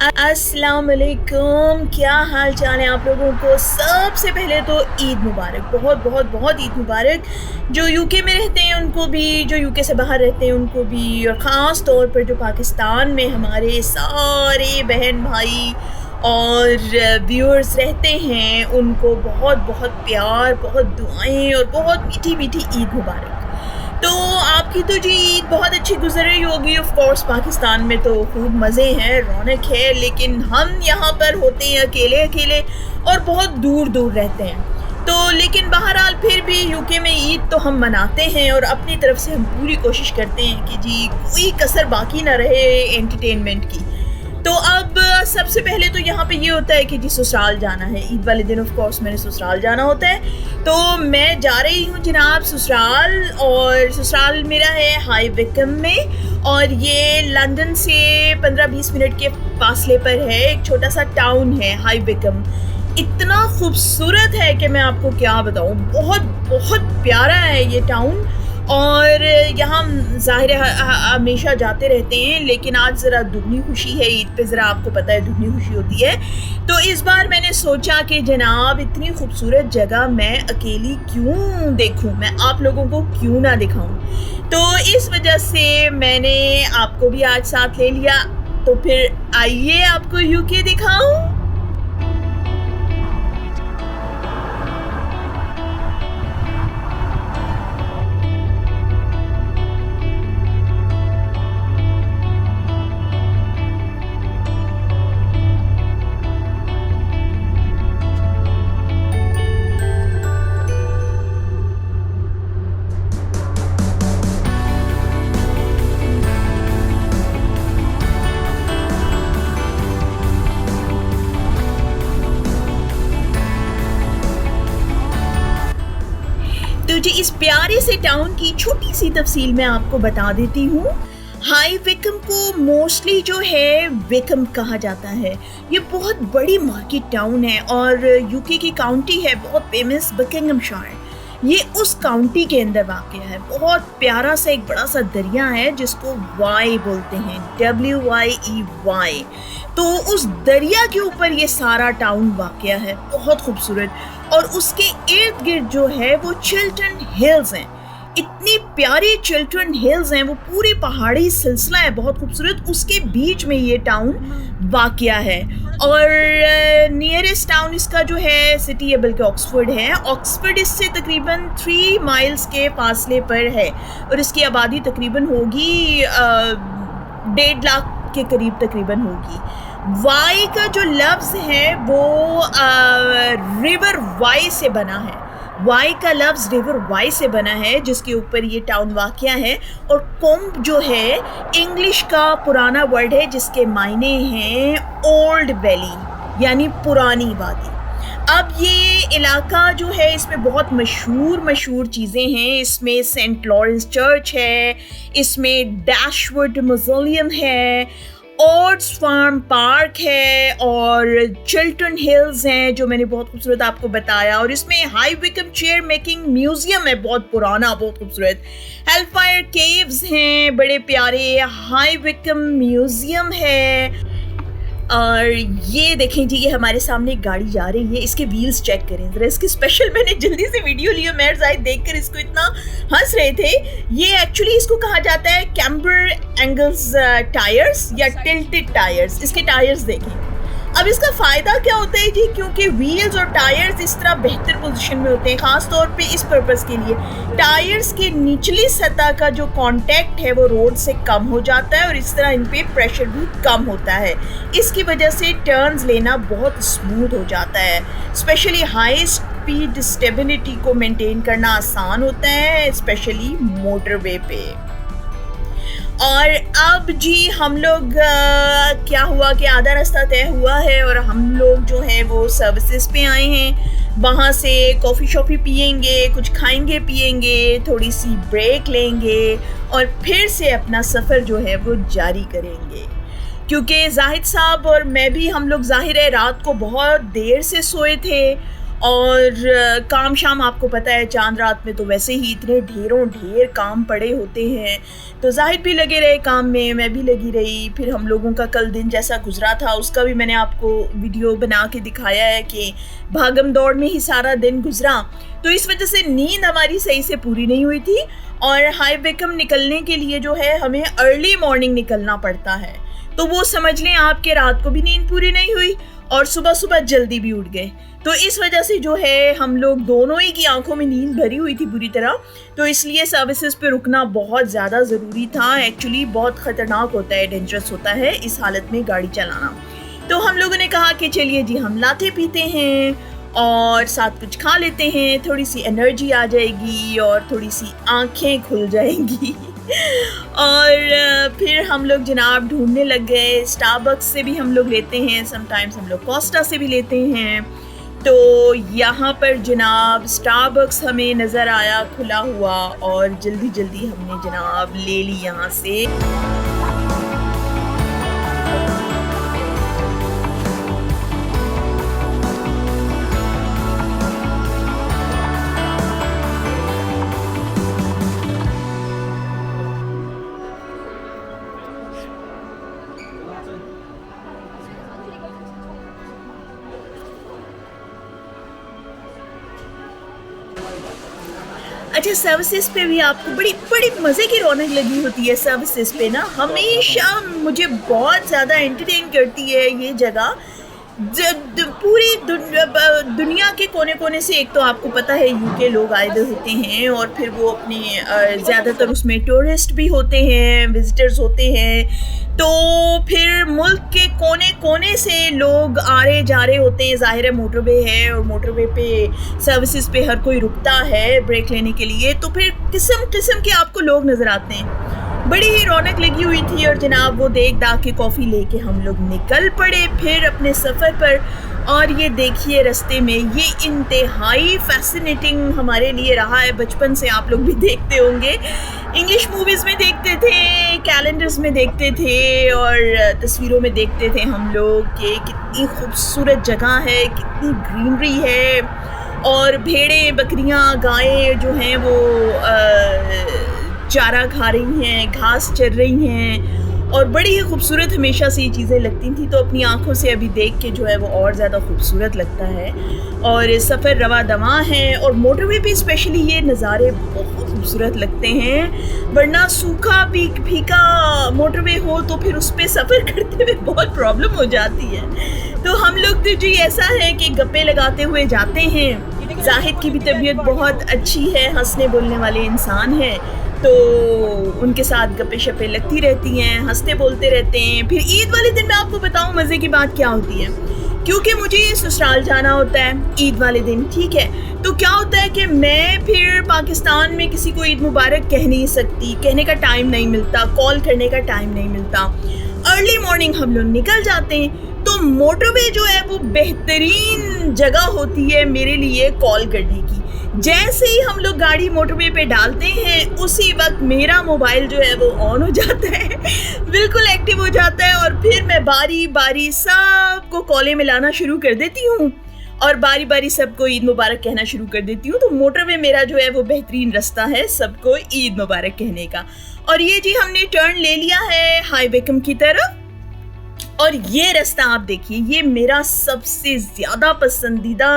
अस्सलाम वालेकुम, क्या हाल चाल है आप लोगों को। सबसे पहले तो ईद मुबारक, बहुत बहुत बहुत ईद मुबारक। जो यूके में रहते हैं उनको भी, जो यूके से बाहर रहते हैं उनको भी, और ख़ास तौर पर जो पाकिस्तान में हमारे सारे बहन भाई और व्यूअर्स रहते हैं उनको बहुत बहुत प्यार, बहुत दुआएं और बहुत मीठी मीठी ईद मुबारक। तो आपकी तो जी ईद बहुत अच्छी गुजर रही होगी। ऑफ कोर्स पाकिस्तान में तो खूब मज़े हैं, रौनक है, लेकिन हम यहाँ पर होते हैं अकेले अकेले और बहुत दूर दूर रहते हैं। तो लेकिन बहरहाल फिर भी यूके में ईद तो हम मनाते हैं और अपनी तरफ से हम पूरी कोशिश करते हैं कि जी कोई कसर बाकी ना रहे एंटरटेनमेंट की। तो अब सबसे पहले तो यहाँ पे ये होता है कि जी ससुराल जाना है। ईद वाले दिन ऑफ कोर्स मैंने ससुराल जाना होता है, तो मैं जा रही हूँ जनाब ससुराल। और ससुराल मेरा है हाई विकम में, और ये लंदन से 15-20 मिनट के फासले पर है। एक छोटा सा टाउन है हाई विकम। इतना खूबसूरत है कि मैं आपको क्या बताऊँ, बहुत बहुत प्यारा है ये टाउन। और यहाँ ज़ाहिर है हमेशा जाते रहते हैं, लेकिन आज ज़रा दुगनी खुशी है। ईद पे ज़रा आपको पता है दुगनी खुशी होती है। तो इस बार मैंने सोचा कि जनाब इतनी खूबसूरत जगह मैं अकेली क्यों देखूं, मैं आप लोगों को क्यों ना दिखाऊं। तो इस वजह से मैंने आपको भी आज साथ ले लिया। तो फिर आइए आपको यूके दिखाऊं। तो जी इस प्यारे से टाउन की छोटी सी तफसील मैं आपको बता देती हूँ। हाई विकम को मोस्टली जो है विकम कहा जाता है। ये बहुत बड़ी मार्केट टाउन है और यूके की काउंटी है बहुत फेमस बकिंघमशायर। ये उस काउंटी के अंदर वाक़ है। बहुत प्यारा सा एक बड़ा सा दरिया है जिसको वाई बोलते हैं, WYEY। तो उस दरिया के ऊपर ये सारा टाउन वाक़ है, बहुत खूबसूरत। और उसके इर्द गिर्द जो है वो चिल्टन हिल्स हैं। इतनी प्यारी चिल्टन हिल्स हैं, वो पूरी पहाड़ी सिलसिला है, बहुत खूबसूरत। उसके बीच में ये टाउन वाक़या है। और नियरेस्ट टाउन इसका जो है सिटी है बल्कि ऑक्सफोर्ड है। ऑक्सफोर्ड इससे तकरीबन 3 माइल्स के फासले पर है और इसकी आबादी तकरीबन होगी 1.5 लाख के करीब तकरीबन होगी। वाई का जो लफ्ज़ है वो रिवर वाई से बना है। वाई का लफ्ज़ रिवर वाई से बना है जिसके ऊपर ये टाउन वाक़या है। और कोम्ब जो है इंग्लिश का पुराना वर्ड है जिसके मायने हैं ओल्ड वैली यानी पुरानी वादी। अब ये इलाका जो है इसमें बहुत मशहूर चीज़ें हैं। इसमें सेंट लॉरेंस चर्च है, इसमें डैशवुड मौज़ोलियम है, ओट्स फार्म पार्क है और चिल्टन हिल्स हैं जो मैंने बहुत खूबसूरत आपको बताया। और इसमें High Wycombe chair making museum है, बहुत पुराना, बहुत खूबसूरत। हेलफायर केव्स हैं बड़े प्यारे, हाई विकम म्यूज़ियम है। और ये देखें जी, ये हमारे सामने एक गाड़ी जा रही है, इसके व्हील्स चेक करें ज़रा। इसकी स्पेशल मैंने जल्दी से वीडियो लिया, मेरे जाहिद देखकर इसको इतना हंस रहे थे। ये एक्चुअली इसको कहा जाता है कैम्बर एंगल्स टायर्स या टिल्टेड टायर्स। इसके टायर्स देखें। अब इसका फ़ायदा क्या होता है जी, क्योंकि व्हील्स और टायर्स इस तरह बेहतर पोजीशन में होते हैं, ख़ास तौर पे इस पर्पस के लिए। टायर्स के निचली सतह का जो कांटेक्ट है वो रोड से कम हो जाता है और इस तरह इन पे प्रेशर भी कम होता है। इसकी वजह से टर्न्स लेना बहुत स्मूथ हो जाता है। स्पेशली हाई स्पीड स्टेबिलिटी को मेंटेन करना आसान होता है, स्पेशली मोटरवे पे। और अब जी हम लोग क्या हुआ कि आधा रास्ता तय हुआ है और हम लोग जो है वो सर्विसेज पे आए हैं। वहाँ से कॉफ़ी शॉफ़ी पियेंगे, कुछ खाएंगे पियेंगे, थोड़ी सी ब्रेक लेंगे और फिर से अपना सफ़र जो है वो जारी करेंगे। क्योंकि जाहिद साहब और मैं भी, हम लोग ज़ाहिर है रात को बहुत देर से सोए थे और काम शाम आपको पता है चाँद रात में तो वैसे ही इतने ढेरों ढेर काम पड़े होते हैं, तो ज़ाहिद भी लगे रहे काम में, मैं भी लगी रही। फिर हम लोगों का कल दिन जैसा गुज़रा था उसका भी मैंने आपको वीडियो बना के दिखाया है कि भागम दौड़ में ही सारा दिन गुज़रा, तो इस वजह से नींद हमारी सही से पूरी नहीं हुई थी। और हाई विकम निकलने के लिए जो है हमें अर्ली मॉर्निंग निकलना पड़ता है, तो वो समझ लें आपके रात को भी नींद पूरी नहीं हुई और सुबह सुबह जल्दी भी उठ गए। तो इस वजह से जो है हम लोग दोनों ही की आंखों में नींद भरी हुई थी बुरी तरह, तो इसलिए सर्विसेज पे रुकना बहुत ज़्यादा ज़रूरी था। एक्चुअली बहुत ख़तरनाक होता है, डेंजरस होता है इस हालत में गाड़ी चलाना। तो हम लोगों ने कहा कि चलिए जी हम लाते पीते हैं और साथ कुछ खा लेते हैं, थोड़ी सी एनर्जी आ जाएगी और थोड़ी सी आँखें खुल जाएंगी। और फिर हम लोग जनाब ढूंढने लग गए। स्टारबक्स से भी हम लोग लेते हैं, समटाइम्स हम लोग कोस्टा से भी लेते हैं। तो यहाँ पर जनाब स्टारबक्स हमें नज़र आया खुला हुआ और जल्दी जल्दी हमने जनाब ले ली यहाँ से। अच्छा, सर्विसेज पे भी आपको बड़ी बड़ी मज़े की रौनक लगी होती है। सर्विसेज पे ना हमेशा मुझे बहुत ज़्यादा एंटरटेन करती है ये जगह। पूरी दुनिया के कोने कोने से, एक तो आपको पता है यूके लोग आए हुए होते हैं और फिर वो अपने ज़्यादातर उसमें टूरिस्ट भी होते हैं, विजिटर्स होते हैं, तो फिर मुल्क के कोने कोने से लोग आ रहे जा रहे होते हैं। ज़ाहिर है मोटरवे है और मोटरवे पे सर्विसेज पे हर कोई रुकता है ब्रेक लेने के लिए, तो फिर किस्म किस्म के आपको लोग नज़र आते हैं। बड़ी ही रौनक लगी हुई थी और जनाब वो देख दाख के कॉफ़ी लेके हम लोग निकल पड़े फिर अपने सफ़र पर। और ये देखिए रास्ते में ये इंतहाई फैसिनेटिंग हमारे लिए रहा है। बचपन से आप लोग भी देखते होंगे, इंग्लिश मूवीज़ में देखते थे, कैलेंडर्स में देखते थे और तस्वीरों में देखते थे हम लोग कि कितनी खूबसूरत जगह है, कितनी ग्रीनरी है और भेड़ें बकरियां गायें जो हैं वो चारा खा रही हैं, घास चर रही हैं और बड़ी ही खूबसूरत हमेशा से ये चीज़ें लगती थी। तो अपनी आंखों से अभी देख के जो है वो और ज़्यादा खूबसूरत लगता है और सफ़र रवा दवा है। और मोटरवे पे स्पेशली ये नज़ारे बहुत खूबसूरत लगते हैं, वरना सूखा फीका मोटरवे हो तो फिर उस पर सफ़र करते हुए बहुत प्रॉब्लम हो जाती है। तो हम लोग तो जी ऐसा है कि गप्पे लगाते हुए जाते हैं। जाहिद की भी तबीयत बहुत अच्छी है, हंसने बोलने वाले इंसान हैं, तो उनके साथ गप्पे शप्पे लगती रहती हैं, हंसते बोलते रहते हैं। फिर ईद वाले दिन मैं आपको बताऊं मज़े की बात क्या होती है, क्योंकि मुझे ससुराल जाना होता है ईद वाले दिन, ठीक है। तो क्या होता है कि मैं फिर पाकिस्तान में किसी को ईद मुबारक कह नहीं सकती, कहने का टाइम नहीं मिलता, कॉल करने का टाइम नहीं मिलता। अर्ली मॉर्निंग हम लोग निकल जाते हैं, तो मोटरवे जो है वो बेहतरीन जगह होती है मेरे लिए कॉल करने की। जैसे ही हम लोग गाड़ी मोटरवे पे डालते हैं उसी वक्त मेरा मोबाइल जो है वो ऑन हो जाता है, बिल्कुल एक्टिव हो जाता है और फिर मैं बारी बारी सबको कॉलें मिलाना शुरू कर देती हूँ और बारी बारी सबको ईद मुबारक कहना शुरू कर देती हूँ। तो मोटरवे मेरा जो है वो बेहतरीन रास्ता है सबको ईद मुबारक कहने का। और ये जी हमने टर्न ले लिया है हाई विकम की तरफ और ये रास्ता आप देखिए, ये मेरा सबसे ज़्यादा पसंदीदा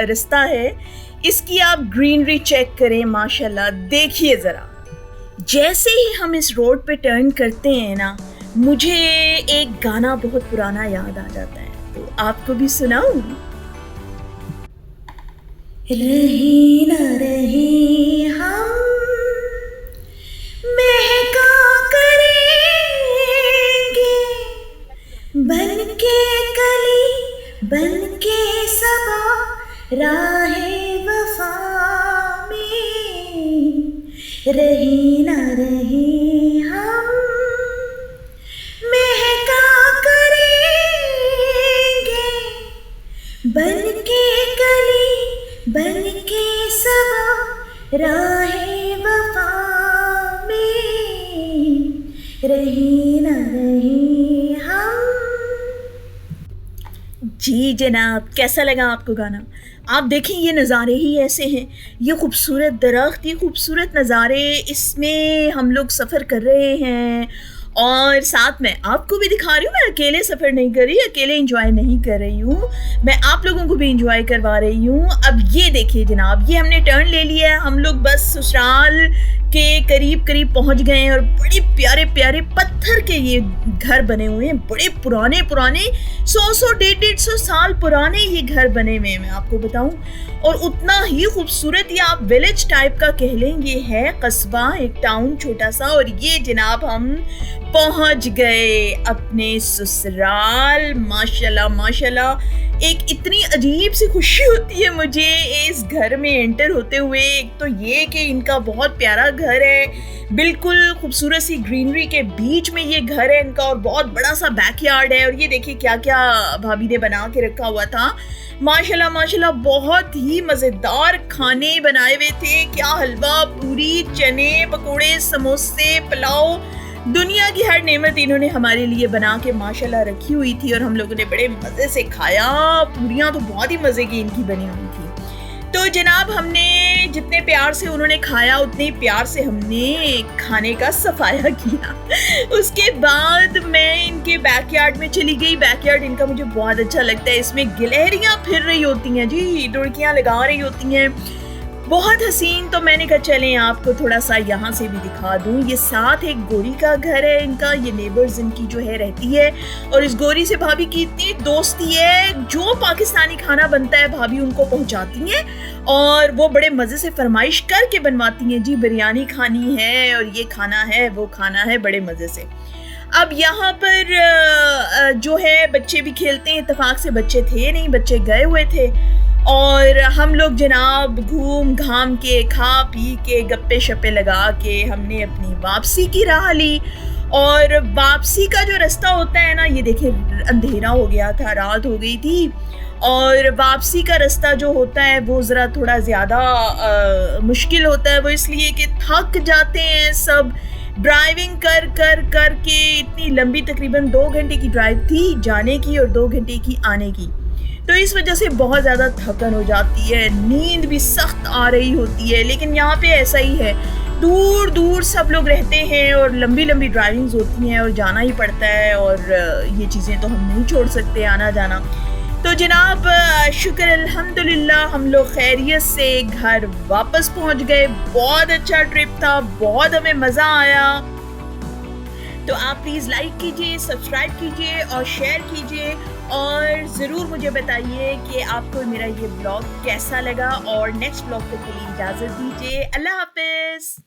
रास्ता है। इसकी आप ग्रीनरी चेक करें, माशाल्लाह देखिए ज़रा। जैसे ही हम इस रोड पे टर्न करते हैं ना, मुझे एक गाना बहुत पुराना याद आ जाता है, तो आपको भी सुनाऊं। रही न रही हम महका करेंगे, बन के कली बन के सबा राहे वफा में। रही न रही हम महका करेंगे, बन के कली बन के सबा राहे वफा में। रही न रही हम। जी जनाब, कैसा लगा आपको गाना? आप देखें ये नज़ारे ही ऐसे हैं, ये खूबसूरत दरख्त, ये खूबसूरत नज़ारे, इसमें हम लोग सफ़र कर रहे हैं और साथ में आपको भी दिखा रही हूँ, मैं अकेले सफ़र नहीं कर रही, अकेले एन्जॉय नहीं कर रही हूँ, मैं आप लोगों को भी एन्जॉय करवा रही हूँ। अब ये देखिए जनाब, ये हमने टर्न ले लिया है, हम लोग बस ससुराल के करीब-करीब पहुँच गए हैं और बड़े प्यारे-प्यारे पत्थर के ये घर बने हुए हैं, बड़े पुराने-पुराने 100-100 150-150 साल पुराने ये घर बने हुए हैं मैं आपको बताऊँ। और उतना ही खूबसूरत ये आप विलेज टाइप का कह लें, ये है कस्बा, एक टाउन छोटा-सा और ये जनाब हम पहुँच गए अपने ससुराल। माशाल्लाह, माशाल्लाह एक इतनी अजीब सी खुशी होती है मुझे इस घर में एंटर होते हुए। एक तो ये कि इनका बहुत प्यारा घर है, बिल्कुल खूबसूरत सी ग्रीनरी के बीच में ये घर है इनका और बहुत बड़ा सा बैकयार्ड है। और ये देखिए क्या-क्या भाभी ने बना के रखा हुआ था। माशाल्लाह, माशाल्लाह बहुत ही मज़ेदार खाने बनाए हुए थे। क्या हलवा, पूरी, चने, पकोड़े, समोसे, पुलाव, दुनिया की हर नेमत इन्होंने हमारे लिए बना के माशाल्लाह रखी हुई थी और हम लोगों ने बड़े मज़े से खाया। पूरियाँ तो बहुत ही मज़े की इनकी बनी हुई थी। तो जनाब हमने जितने प्यार से उन्होंने खाया उतने ही प्यार से हमने खाने का सफाया किया। उसके बाद मैं इनके बैकयार्ड में चली गई। बैकयार्ड इनका मुझे बहुत अच्छा लगता है, इसमें गिलहरियाँ फिर रही होती हैं जी, डुबकियाँ लगा रही होती हैं, बहुत हसीन। तो मैंने कहा चलें आपको थोड़ा सा यहाँ से भी दिखा दूँ। ये साथ एक गोरी का घर है इनका, ये नेबर्स इनकी जो है रहती है और इस गोरी से भाभी की इतनी दोस्ती है, जो पाकिस्तानी खाना बनता है भाभी उनको पहुँचाती हैं और वो बड़े मज़े से फरमाइश करके बनवाती हैं जी, बिरयानी खानी है और ये खाना है वो खाना है, बड़े मज़े से। अब यहाँ पर जो है बच्चे भी खेलते हैं, इत्तेफाक से बच्चे थे नहीं, बच्चे गए हुए थे और हम लोग जनाब घूम घाम के खा पी के गप्पे शप्पे लगा के हमने अपनी वापसी की राह ली। और वापसी का जो रास्ता होता है ना, ये देखिए अंधेरा हो गया था, रात हो गई थी और वापसी का रास्ता जो होता है वो ज़रा थोड़ा ज़्यादा मुश्किल होता है। वो इसलिए कि थक जाते हैं सब, ड्राइविंग कर के इतनी लंबी, तकरीबन 2 घंटे की ड्राइव थी जाने की और 2 घंटे की आने की, तो इस वजह से बहुत ज़्यादा थकन हो जाती है, नींद भी सख्त आ रही होती है। लेकिन यहाँ पे ऐसा ही है, दूर दूर सब लोग रहते हैं और लंबी लंबी ड्राइविंग्स होती हैं और जाना ही पड़ता है और ये चीज़ें तो हम नहीं छोड़ सकते, आना जाना। तो जनाब शुक्र अल्हम्दुलिल्लाह हम लोग खैरियत से घर वापस पहुँच गए। बहुत अच्छा ट्रिप था, बहुत हमें मज़ा आया। तो आप प्लीज़ लाइक कीजिए, सब्सक्राइब कीजिए और शेयर कीजिए और ज़रूर मुझे बताइए कि आपको मेरा ये ब्लॉग कैसा लगा और नेक्स्ट ब्लॉग तक के लिए इजाज़त दीजिए। अल्लाह हाफ़िज़।